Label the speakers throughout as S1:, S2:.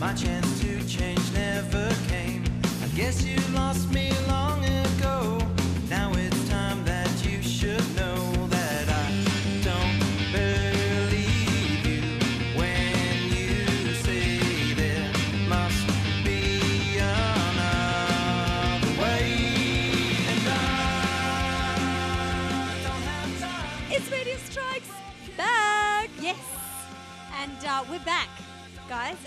S1: My chance to change never came. I guess you lost me long ago. Now it's time that you should know that I don't believe you when you say there must be another way. And I don't have time.
S2: It's Media Strikes Back.
S3: Yes. And we're back, guys.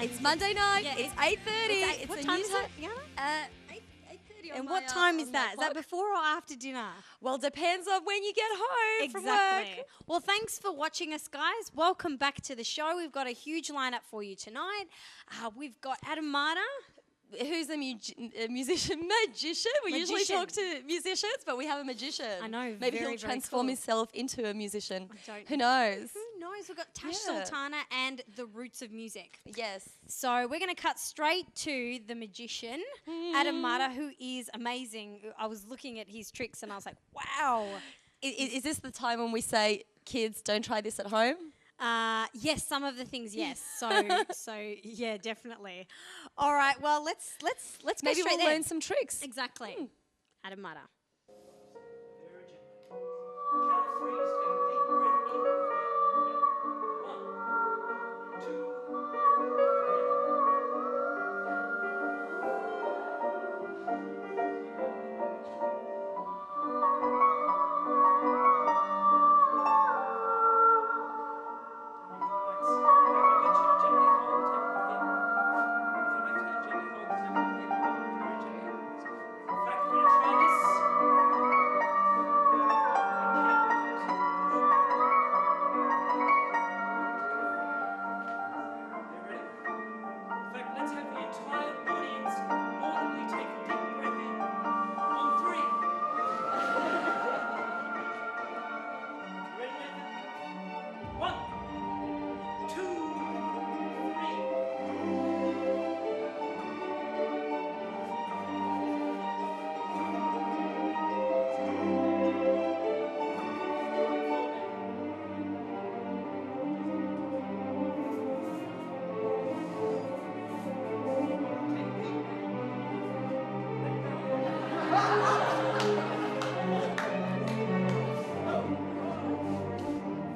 S2: It's Monday night.
S3: Yeah,
S2: it's 8:30. It's
S3: what
S2: a
S3: time
S2: new
S3: is it?
S2: time. 8:30.
S3: And what time is that? Is that before or after dinner?
S2: Well, depends on when you get home from work.
S3: Well, thanks for watching us, guys. Welcome back to the show. We've got a huge lineup for you tonight. We've got Adam Mada.
S2: Who's a musician? Magician. We usually talk to musicians, but we have a magician.
S3: I know.
S2: Maybe
S3: very,
S2: he'll
S3: very
S2: transform
S3: cool.
S2: himself into a musician.
S3: Who
S2: knows?
S3: Who knows? We've got Tash,
S2: Yeah.
S3: Sultana, and the roots of music.
S2: Yes.
S3: So we're going to cut straight to the magician, Adam Mada, who is amazing. I was looking at his tricks and I was like, wow.
S2: Is this the time when we say, kids, don't try this at home?
S3: Yes, some of the things, yes. So yeah, definitely. All right, well, let's go
S2: Maybe
S3: straight
S2: we'll
S3: there.
S2: learn some tricks.
S3: Exactly. Adam Mada.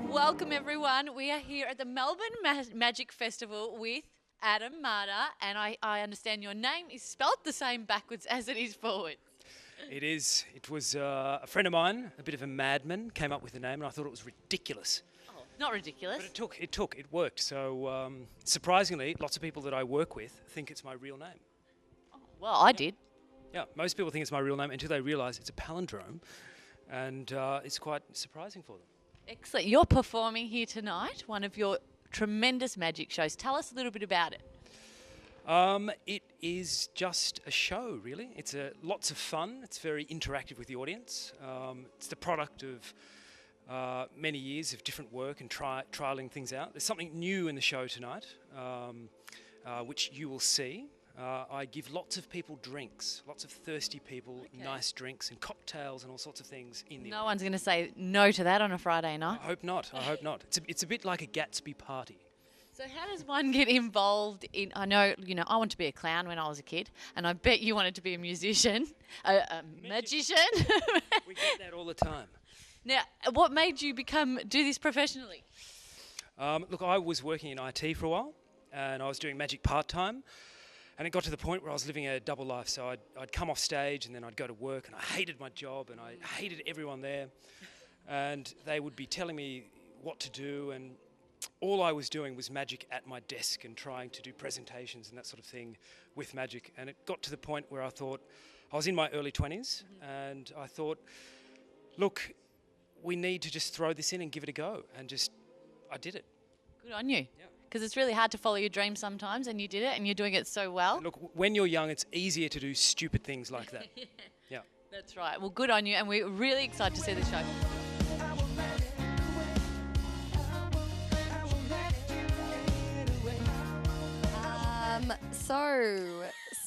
S4: Welcome everyone. We are here at the Melbourne Magic Festival with Adam Mada, and I understand your name is spelt the same backwards as it is forward.
S5: It is. It was a friend of mine, a bit of a madman, came up with the name, and I thought it was ridiculous.
S4: Oh, not ridiculous.
S5: But it worked. So surprisingly, lots of people that I work with think it's my real name.
S4: Oh, well, I did.
S5: Yeah, most people think it's my real name until they realise it's a palindrome, and it's quite surprising for them.
S4: Excellent. You're performing here tonight, one of your tremendous magic shows. Tell us a little bit about it.
S5: It is just a show, really. It's lots of fun. It's very interactive with the audience. It's the product of many years of different work and trialling things out. There's something new in the show tonight, which you will see. I give lots of people drinks, lots of thirsty people, nice drinks and cocktails and all sorts of things in the.
S4: No one's going to say no to that on a Friday night.
S5: I hope not. I hope not. It's a bit like a Gatsby party.
S4: So how does one get involved in? I know, I wanted to be a clown when I was a kid, and I bet you wanted to be a musician, a magician.
S5: We get that all the time.
S4: Now, what made you do this professionally?
S5: Look, I was working in IT for a while, and I was doing magic part-time. And it got to the point where I was living a double life. So I'd come off stage and then I'd go to work, and I hated my job and I hated everyone there. And they would be telling me what to do, and all I was doing was magic at my desk and trying to do presentations and that sort of thing with magic. And it got to the point where I thought, I was in my early 20s, and I thought, look, we need to just throw this in and give it a go. And I did it.
S4: Good on you.
S5: Yeah.
S4: Because it's really hard to follow your dreams sometimes, and you did it, and you're doing it so well.
S5: Look, when you're young, it's easier to do stupid things like that. Yeah.
S4: That's right. Well, good on you, and we're really excited to see the show.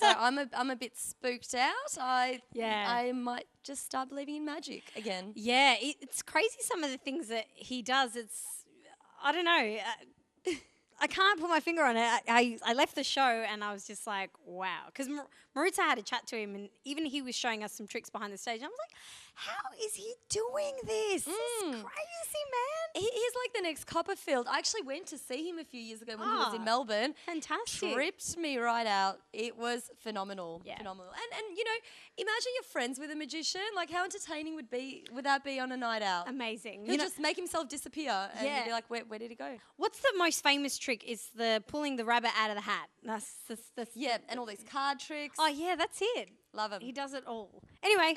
S2: So I'm a bit spooked out. I might just start believing in magic again.
S3: Yeah, it's crazy some of the things that he does. I don't know. I can't put my finger on it. I left the show and I was just like, wow. Because Maritza had a chat to him and even he was showing us some tricks behind the stage. And I was like, how is he doing this? This is crazy, man.
S2: He's like the next Copperfield. I actually went to see him a few years ago when he was in Melbourne.
S3: Fantastic.
S2: Tripped me right out. It was phenomenal.
S3: Yeah.
S2: Phenomenal. And you know, imagine you're friends with a magician. Like how entertaining would that be on a night out?
S3: Amazing.
S2: He'll just make himself disappear and you'd be like, where did he go?
S3: What's the most famous trick is the pulling the rabbit out of the hat. That's
S2: Yeah, and all these card tricks.
S3: Oh, yeah, that's it.
S2: Love him.
S3: He does it all. Anyway,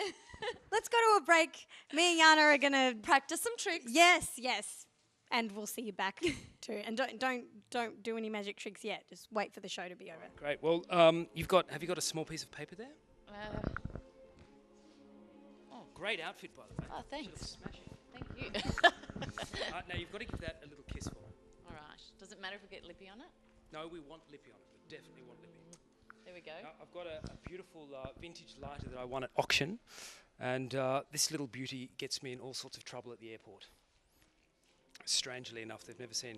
S3: let's go to a break. Me and Yana are going to
S2: Practice some tricks.
S3: Yes. And we'll see you back too. And don't do any magic tricks yet. Just wait for the show to be over.
S5: Great. Well, have you got a small piece of paper there? Oh, great outfit, by the way.
S4: Oh,
S5: She looks
S4: thanks.
S5: smashing.
S4: Thank you.
S5: Now you've got to give that a little kiss for me.
S4: All right. Does it matter if we get lippy on it?
S5: No, we want lippy on it. We definitely want lippy.
S4: There we go.
S5: I've got a beautiful vintage lighter that I won at auction, and this little beauty gets me in all sorts of trouble at the airport. Strangely enough, they've never seen.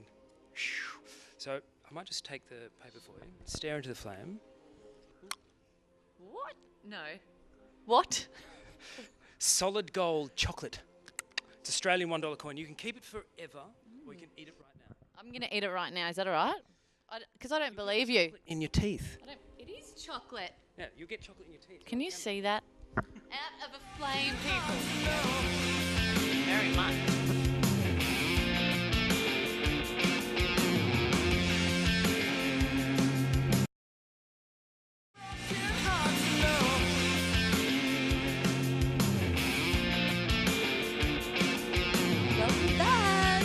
S5: So I might just take the paper for you, stare into the flame.
S4: What? No. What?
S5: Solid gold chocolate. It's Australian $1 coin. You can keep it forever, or you can eat it right now.
S4: I'm going to eat it right now. Is that all right? Because I don't believe you.
S5: In your teeth.
S4: It is chocolate.
S5: Yeah, you'll get chocolate in your teeth.
S4: Can you see that? Out of a flame, people. Very much.
S2: Welcome back.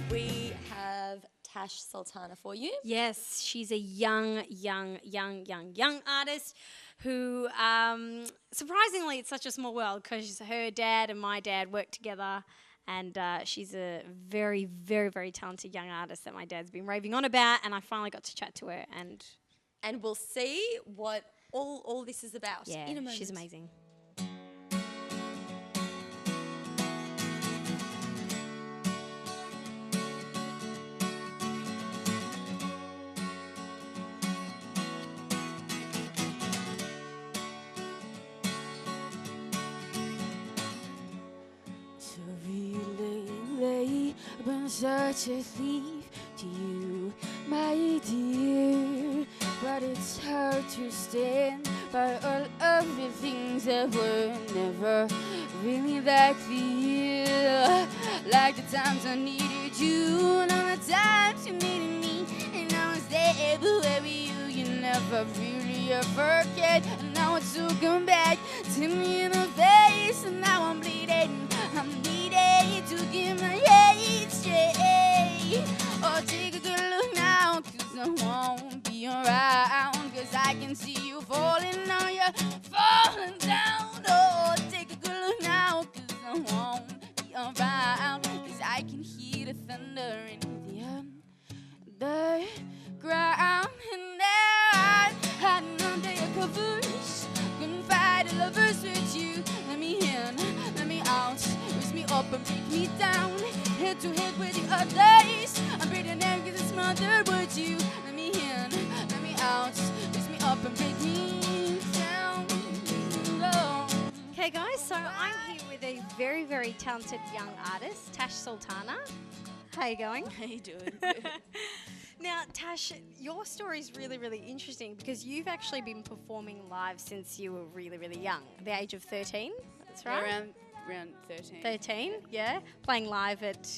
S2: We have Tash Sultana for you.
S3: Yes, she's a young artist who, surprisingly, it's such a small world because her dad and my dad work together, and she's a very, very, very talented young artist that my dad's been raving on about, and I finally got to chat to her, and
S2: we'll see what all this is about
S3: yeah,
S2: in a moment.
S3: she's amazing.
S6: So really, been such a thief to you, my dear. But it's hard to stand by all of the things that were never really that clear. Like the times I needed you, and all the times you needed me, and I was there, but where were you? You never really ever cared, and now it's all come back to me in the face, and now I'm bleeding to give my hate straight. Oh, take a good look now, 'cause I won't be around, 'cause I can see you falling now, you're falling down. Oh, take a good look now, 'cause I won't be around, 'cause I can hear the thunder in the underground. And I hiding under your covers, couldn't fight the lovers with you. Let me in, let me out, raise me up and break me down, head to head with the others. I'm breathing in 'cause it's smothered with you. Let me in, let me out, raise me up and break me down. Oh.
S3: Okay, guys, so I'm here with a very, very talented young artist, Tash Sultana. How you going?
S6: How you doing?
S3: Now, Tash, your story is really, really interesting because you've actually been performing live since you were really, really young, the age of 13. That's right.
S6: Around 13.
S3: 13, yeah. Playing live at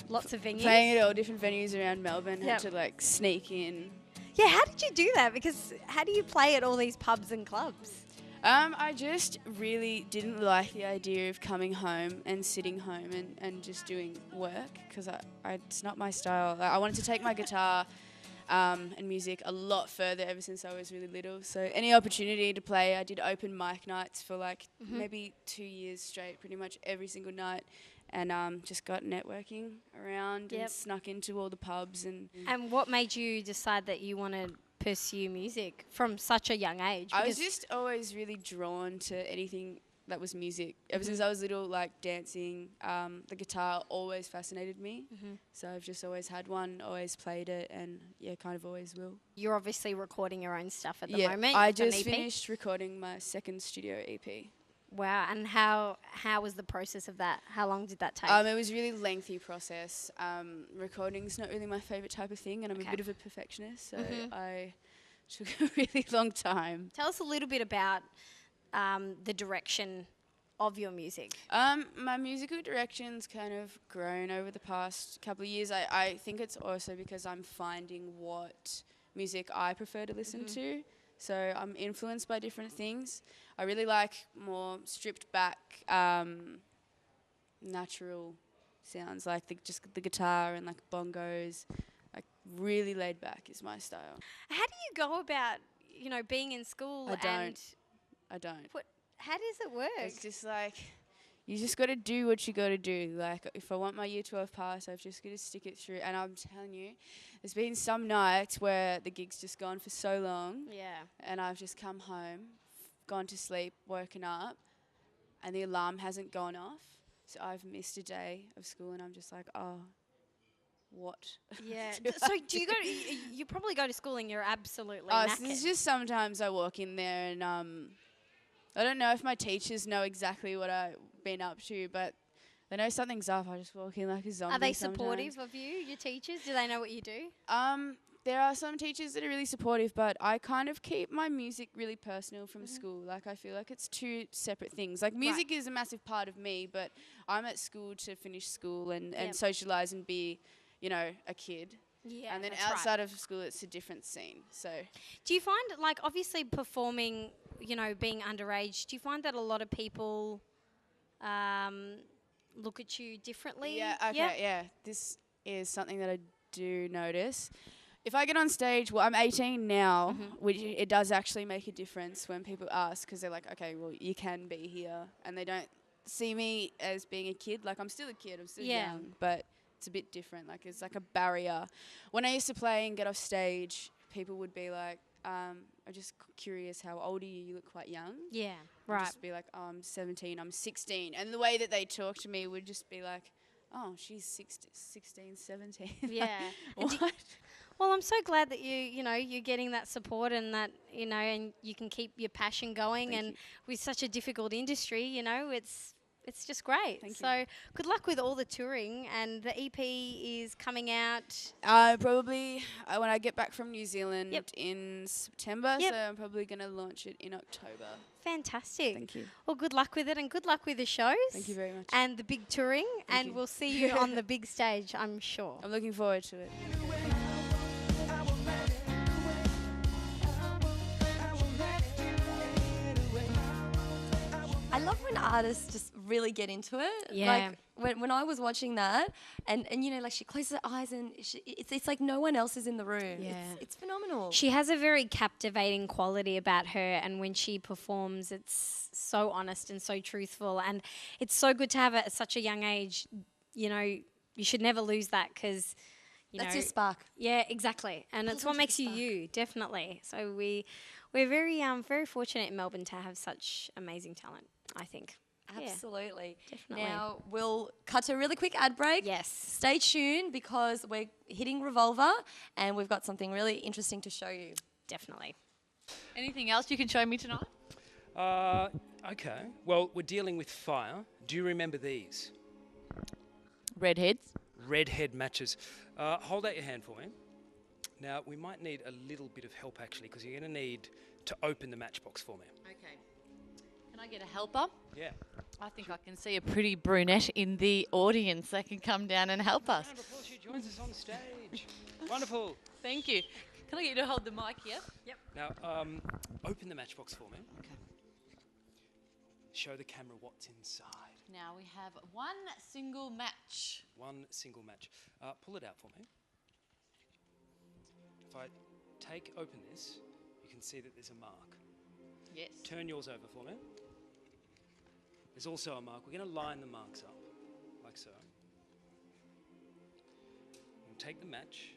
S3: lots of venues.
S6: Playing at all different venues around Melbourne,
S3: Yep.
S6: had to like sneak in.
S3: Yeah, how did you do that? Because how do you play at all these pubs and clubs?
S6: I just really didn't like the idea of coming home and sitting home and just doing work, because it's not my style. I wanted to take my guitar and music a lot further ever since I was really little. So any opportunity to play, I did open mic nights for like maybe 2 years straight, pretty much every single night, and just got networking around
S3: Yep.
S6: and snuck into all the pubs. And
S3: And what made you decide that you want to pursue music from such a young age?
S6: I was
S3: Because-
S6: just always really drawn to anything that was music. Ever since I was little, like dancing, the guitar always fascinated me. So I've just always had one, always played it, and yeah, kind of always will.
S3: You're obviously recording your own stuff at the
S6: Yeah,
S3: moment.
S6: I
S3: You've done
S6: just
S3: EP?
S6: finished recording my second studio EP.
S3: Wow, and how was the process of that? How long did that take?
S6: It was a really lengthy process. Recording's not really my favourite type of thing, and I'm a bit of a perfectionist, so I took a really long time.
S3: Tell us a little bit about the direction of your music.
S6: My musical direction's kind of grown over the past couple of years. I think it's also because I'm finding what music I prefer to listen to. So I'm influenced by different things. I really like more stripped back, natural sounds, like just the guitar and like bongos. Like really laid back is my style.
S3: How do you go about, being in school?
S6: I
S3: And
S6: don't.
S3: how does it work?
S6: It's just like, you just got to do what you got to do. Like, if I want my year 12 pass, I've just got to stick it through. And I'm telling you, there's been some nights where the gig's just gone for so long.
S3: Yeah.
S6: And I've just come home, gone to sleep, woken up, and the alarm hasn't gone off. So I've missed a day of school, and I'm just like, oh, what?
S3: Yeah. So do you go? You probably go to school and you're absolutely
S6: So
S3: knackered.
S6: it's just sometimes I walk in there and I don't know if my teachers know exactly what I've been up to, but they know something's up. I just walk in like a zombie.
S3: Are they
S6: sometimes.
S3: supportive of you, your teachers? Do they know what you do?
S6: There are some teachers that are really supportive, but I kind of keep my music really personal from school. Like, I feel like it's two separate things. Like, music is a massive part of me, but I'm at school to finish school and socialise and be, a kid.
S3: Yeah.
S6: And then
S3: that's
S6: outside of school, it's a different scene. So
S3: Do you find, like, obviously performing, being underage, do you find that a lot of people look at you differently?
S6: yeah, okay, yeah. This is something that I do notice. If I get on stage, well, I'm 18 now, which it does actually make a difference when people ask, because they're like, okay, well, you can be here. And they don't see me as being a kid. Like, I'm still a kid, I'm still young, but it's a bit different. Like, it's like a barrier. When I used to play and get off stage, people would be like, I'm just curious, how old are you? You look quite young.
S3: Yeah,
S6: I'd
S3: right.
S6: just be like, oh, I'm 17, I'm 16. And the way that they talk to me would just be like, oh, she's 16, 17.
S3: Yeah.
S6: What?
S3: Well, I'm so glad that you're getting that support and that, and you can keep your passion going.
S6: Thank
S3: and
S6: you.
S3: with such a difficult industry, it's just great.
S6: Thank you.
S3: So good luck with all the touring, and the EP is coming out.
S6: Probably when I get back from New Zealand
S3: Yep.
S6: in September,
S3: Yep.
S6: so I'm probably going to launch it in October.
S3: Fantastic.
S6: Thank you.
S3: Well, good luck with it, and good luck with the shows.
S6: Thank you very much.
S3: And the big touring,
S6: Thank
S3: and
S6: you.
S3: we'll see you on the big stage, I'm sure.
S6: I'm looking forward to it.
S2: I love when artists just really get into it.
S3: Yeah.
S2: Like when I was watching that, and like she closes her eyes and it's like no one else is in the room.
S3: Yeah.
S2: It's phenomenal.
S3: She has a very captivating quality about her, and when she performs, it's so honest and so truthful, and it's so good to have it at such a young age. You should never lose that, because
S2: That's your spark.
S3: Yeah, exactly, and it's what makes you you, definitely. So we're very very fortunate in Melbourne to have such amazing talent, I think.
S2: Absolutely.
S3: definitely.
S2: Now we'll cut to a really quick ad break.
S3: Yes.
S2: Stay tuned because we're hitting Revolver and we've got something really interesting to show you.
S3: Definitely.
S4: Anything else you can show me tonight?
S5: Okay. Well, we're dealing with fire. Do you remember these?
S4: Redheads.
S5: Redhead matches. Hold out your hand for me. Now, we might need a little bit of help, actually, because you're going to need to open the matchbox for me.
S4: Okay. Can I get a helper?
S5: Yeah.
S4: I think I can see a pretty brunette in the audience that can come down and help us.
S5: Round of applause, she joins us on stage. Wonderful.
S4: Thank you. Can I get you to hold the mic here?
S5: Now, open the matchbox for me.
S4: Okay.
S5: Show the camera what's inside.
S4: Now we have one single match.
S5: One single match. Pull it out for me. If I open this, you can see that there's a mark.
S4: Yes.
S5: Turn yours over for me. There's also a mark. We're going to line the marks up, like so. We'll take the match.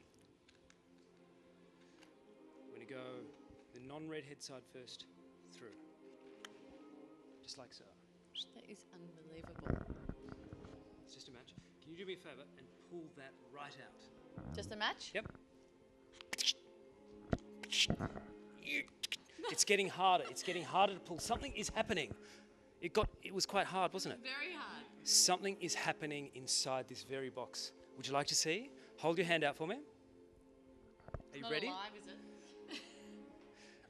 S5: We're going to go the non-redhead side first through, just like so.
S4: that is unbelievable.
S5: It's just a match. Can you do me a favour and pull that right out?
S4: Just a match?
S5: Yep. It's getting harder. It's getting harder to pull. Something is happening. It was quite hard, wasn't it?
S4: Very hard.
S5: Something is happening inside this very box. Would you like to see? Hold your hand out for me. Are you
S4: Not
S5: ready?
S4: alive, is it?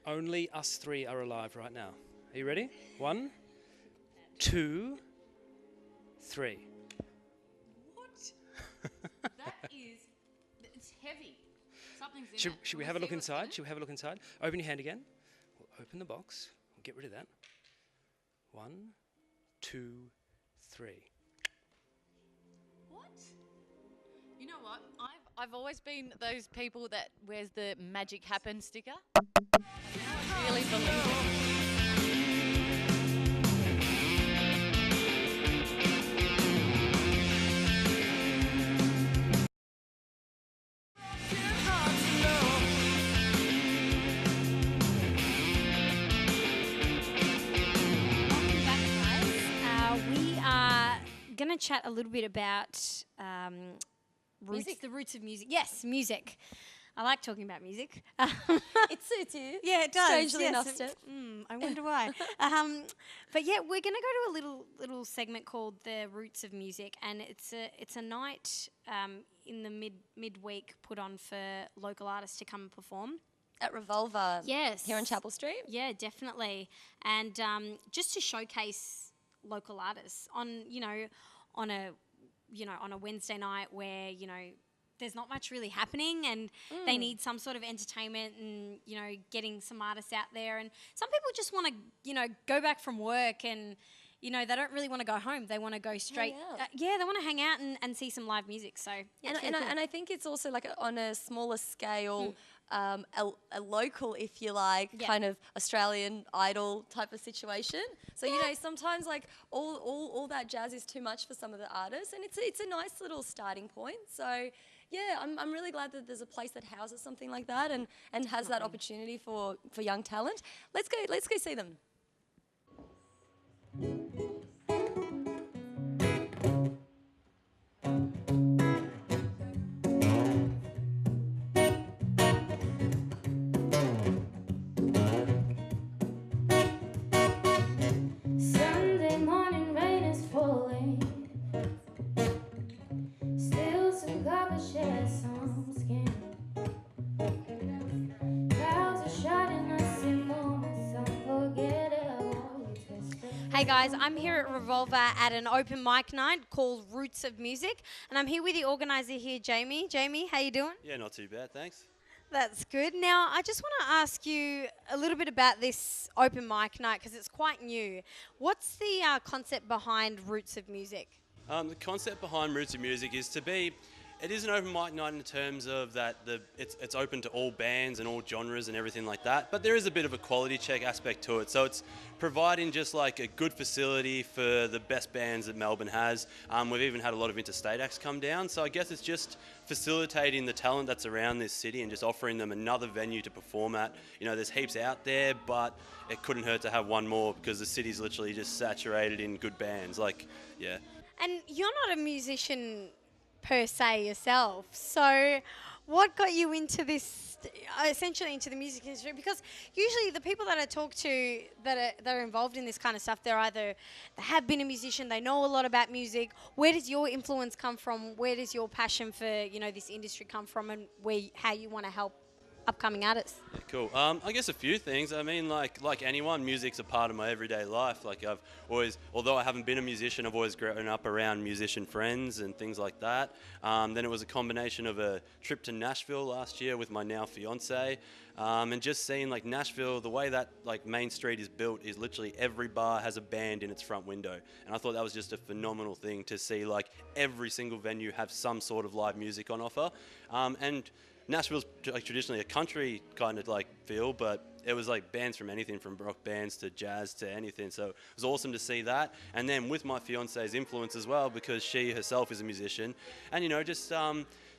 S5: Only us three are alive right now. Are you ready? 1, 2, 3.
S4: What? It's heavy. Something's in it.
S5: Should we have a look inside? Should we have a look inside? Open your hand again. We'll open the box. We'll get rid of that. 1, 2, 3.
S4: What? You know what? I've always been those people that wears the magic happen sticker. I really believe it.
S3: Welcome back, guys. We are going to chat a little bit about the roots of music. Yes, music. I like talking about music.
S2: It suits you.
S3: Yeah, it does.
S2: Strangely
S3: yes.
S2: enough, Steph.
S3: I wonder why. But yeah, we're going to go to a little segment called the Roots of Music, and it's a night in the midweek put on for local artists to come and perform.
S2: At Revolver.
S3: Yes.
S2: Here on Chapel Street.
S3: Yeah, definitely. And just to showcase local artists on a Wednesday night where, there's not much really happening and they need some sort of entertainment and, getting some artists out there. And some people just want to, go back from work and, they don't really want to go home. They want to go straight. They want to hang out and see some live music. So, yeah,
S2: And I think it's also like on a smaller scale, a local, if you like, kind of Australian Idol type of situation. So, sometimes like all that jazz is too much for some of the artists, and it's a nice little starting point. So, yeah, I'm really glad that there's a place that houses something like that and has that opportunity for young talent. Let's go see them.
S6: Sunday morning rain is falling. Still some garbage shed some skin. Clouds are shining, I see moments unforgettable.
S3: Hey guys, I'm here at Revolver at an open mic night called Roots of Music, and I'm here with the organizer here, Jamie. Jamie, how you doing?
S7: Yeah, not too bad, thanks.
S3: That's good. Now, I just want to ask you a little bit about this open mic night because it's quite new. What's the concept behind Roots of Music?
S7: The concept behind Roots of Music is it is an open mic night in terms of that it's open to all bands and all genres and everything like that, but there is a bit of a quality check aspect to it. So it's providing just like a good facility for the best bands that Melbourne has. We've even had a lot of interstate acts come down, so I guess it's just facilitating the talent that's around this city and just offering them another venue to perform at. There's heaps out there, but it couldn't hurt to have one more because the city's literally just saturated in good bands.
S3: And you're not a musician per se yourself, so what got you into this, essentially into the music industry? Because usually the people that I talk to that are involved in this kind of stuff, they have been a musician, they know a lot about music. Where does your influence come from? Where does your passion for this industry come from, and how you want to help upcoming artists?
S7: Yeah, cool. I guess a few things. I mean, like anyone, music's a part of my everyday life. Like I've always, although I haven't been a musician, I've always grown up around musician friends and things like that. Then it was a combination of a trip to Nashville last year with my now fiance, and just seeing like Nashville, the way that like Main Street is built is literally every bar has a band in its front window, and I thought that was just a phenomenal thing to see. Like every single venue have some sort of live music on offer, and Nashville's like traditionally a country kind of like feel, but it was like bands from anything from rock bands to jazz to anything. So it was awesome to see that. And then with my fiance's influence as well, because she herself is a musician, and just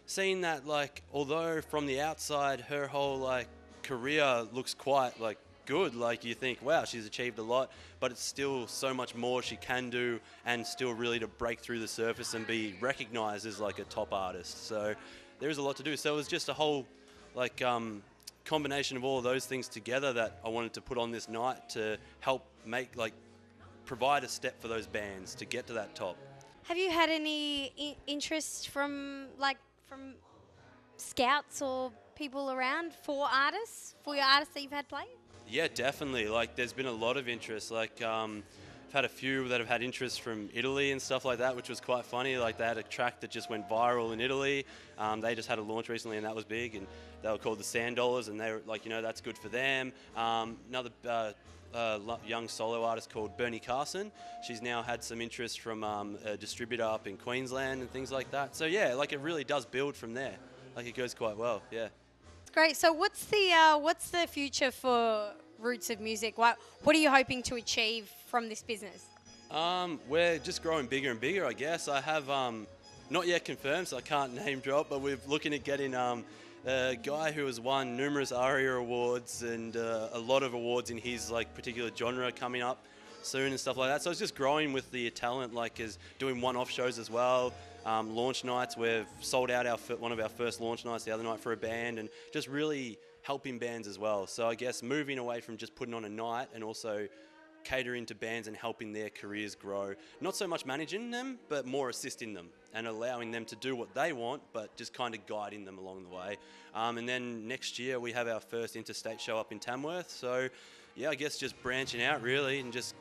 S7: seeing that, like, although from the outside her whole like career looks quite like good. Like you think, wow, she's achieved a lot, but it's still so much more she can do, and still really to break through the surface and be recognised as like a top artist. So there is a lot to do. So it was just a whole like combination of all of those things together that I wanted to put on this night to help make provide a step for those bands to get to that top.
S3: Have you had any interest from scouts or people around for your artists that you've had play?
S7: Yeah, definitely. Like, there's been a lot of interest. Like, I've had a few that have had interest from Italy and stuff like that, which was quite funny. Like, they had a track that just went viral in Italy. They just had a launch recently, and that was big. And they were called the Sand Dollars, and they were like, that's good for them. Another young solo artist called Bernie Carson. She's now had some interest from a distributor up in Queensland and things like that. So yeah, like it really does build from there. Like it goes quite well. Yeah.
S3: Great. So what's the future for Roots of Music? What are you hoping to achieve from this business?
S7: We're just growing bigger and bigger, I guess. I have not yet confirmed, so I can't name drop, but we're looking at getting a guy who has won numerous ARIA awards and a lot of awards in his like particular genre coming up soon and stuff like that. So it's just growing with the talent, like is doing one-off shows as well. Launch nights, we've sold out one of our first launch nights the other night for a band, and just really helping bands as well. So I guess moving away from just putting on a night and also catering to bands and helping their careers grow. Not so much managing them, but more assisting them and allowing them to do what they want, but just kind of guiding them along the way. And then next year we have our first interstate show up in Tamworth. So yeah, I guess just branching out really and just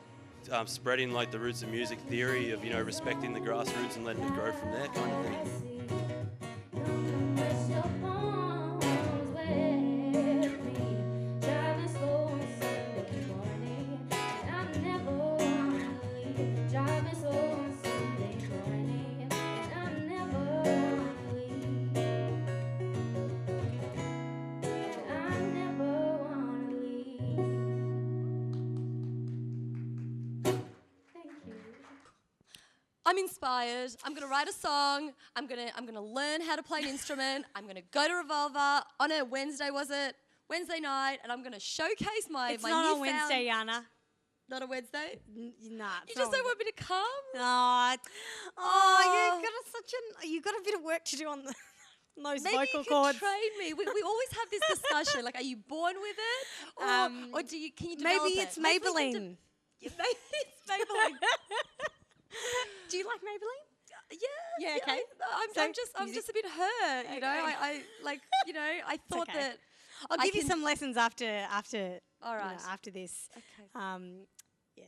S7: spreading like the Roots of Music theory of, respecting the grassroots and letting it grow from there kind of thing.
S2: I'm inspired. I'm gonna write a song. I'm gonna learn how to play an instrument. I'm gonna go to Revolver on a Wednesday, was it? Wednesday night, and I'm gonna showcase my
S3: It's not on
S2: newfound-
S3: Wednesday, Yana.
S2: Not a Wednesday?
S3: Nah.
S2: You just don't want me to come?
S3: No. You've got a bit of work to do on those
S2: Maybe
S3: vocal
S2: you
S3: cords.
S2: can train me. We always have this discussion. Like, are you born with it, or can you develop
S3: Maybe
S2: it?
S3: it's
S2: Hopefully
S3: Maybelline.
S2: maybe it's Maybelline.
S3: Do you like Maybelline?
S2: Yeah,
S3: okay.
S2: I'm just a bit hurt, you know. I thought
S3: okay.
S2: that
S3: I'll
S2: I
S3: give you
S2: can-
S3: some lessons after.
S2: All right.
S3: After this.
S2: Okay.
S3: Yeah.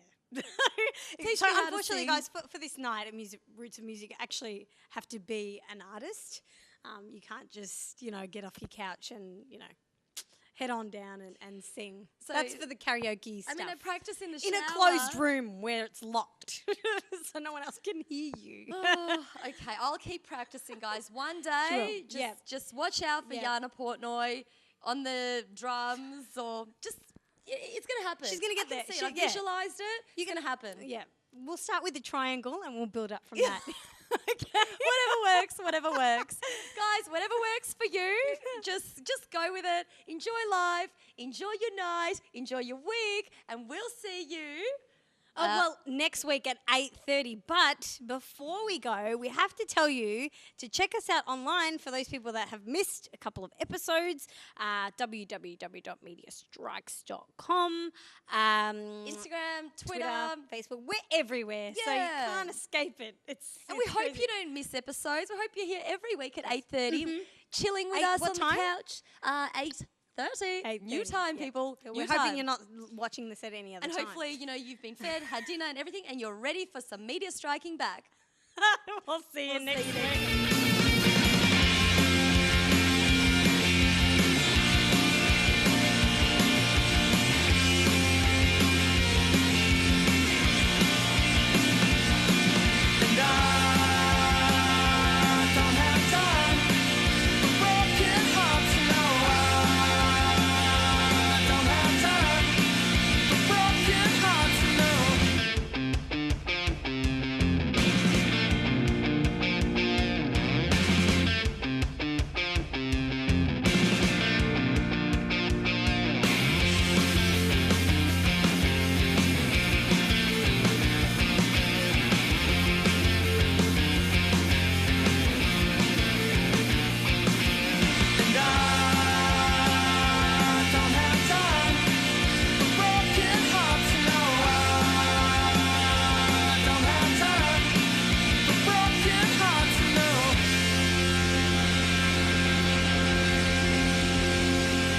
S2: Teach
S3: So
S2: me how to
S3: unfortunately,
S2: sing.
S3: guys, for this night at Roots of Music, you actually have to be an artist. You can't just get off your couch and head on down and sing.
S2: So
S3: that's for the karaoke stuff.
S2: I'm gonna practice in the shower.
S3: in a closed room where it's locked, so no one else can hear you.
S2: Oh, okay, I'll keep practicing, guys. One day,
S3: Sure.
S2: just watch out for
S3: Yeah.
S2: Yana Portnoy on the drums, or it's gonna happen.
S3: She's gonna get
S2: I can
S3: there.
S2: see it. I've visualized it. It's gonna happen.
S3: Yeah, we'll start with the triangle and we'll build up from that.
S2: Whatever works. Guys, whatever works for you, just go with it. Enjoy life, enjoy your night, enjoy your week, and we'll see you.
S3: Next week at 8:30. But before we go, we have to tell you to check us out online for those people that have missed a couple of episodes. www.mediastrikes.com.
S2: Instagram, Twitter.
S3: Facebook. We're everywhere, so you
S2: Yeah.
S3: can't escape it.
S2: And we hope you don't miss episodes. We hope you're here every week at 8:30, chilling with
S3: Eight-
S2: us
S3: what
S2: on
S3: time?
S2: the couch. 8:30. New
S3: 8:30,
S2: time,
S3: yeah.
S2: people.
S3: We're
S2: New
S3: hoping
S2: time.
S3: you're not watching this at any other
S2: And
S3: time.
S2: hopefully, you've been fed, had dinner and everything, and you're ready for some media striking back.
S3: we'll see you
S2: We'll
S3: next
S2: see you
S3: week.
S2: next week.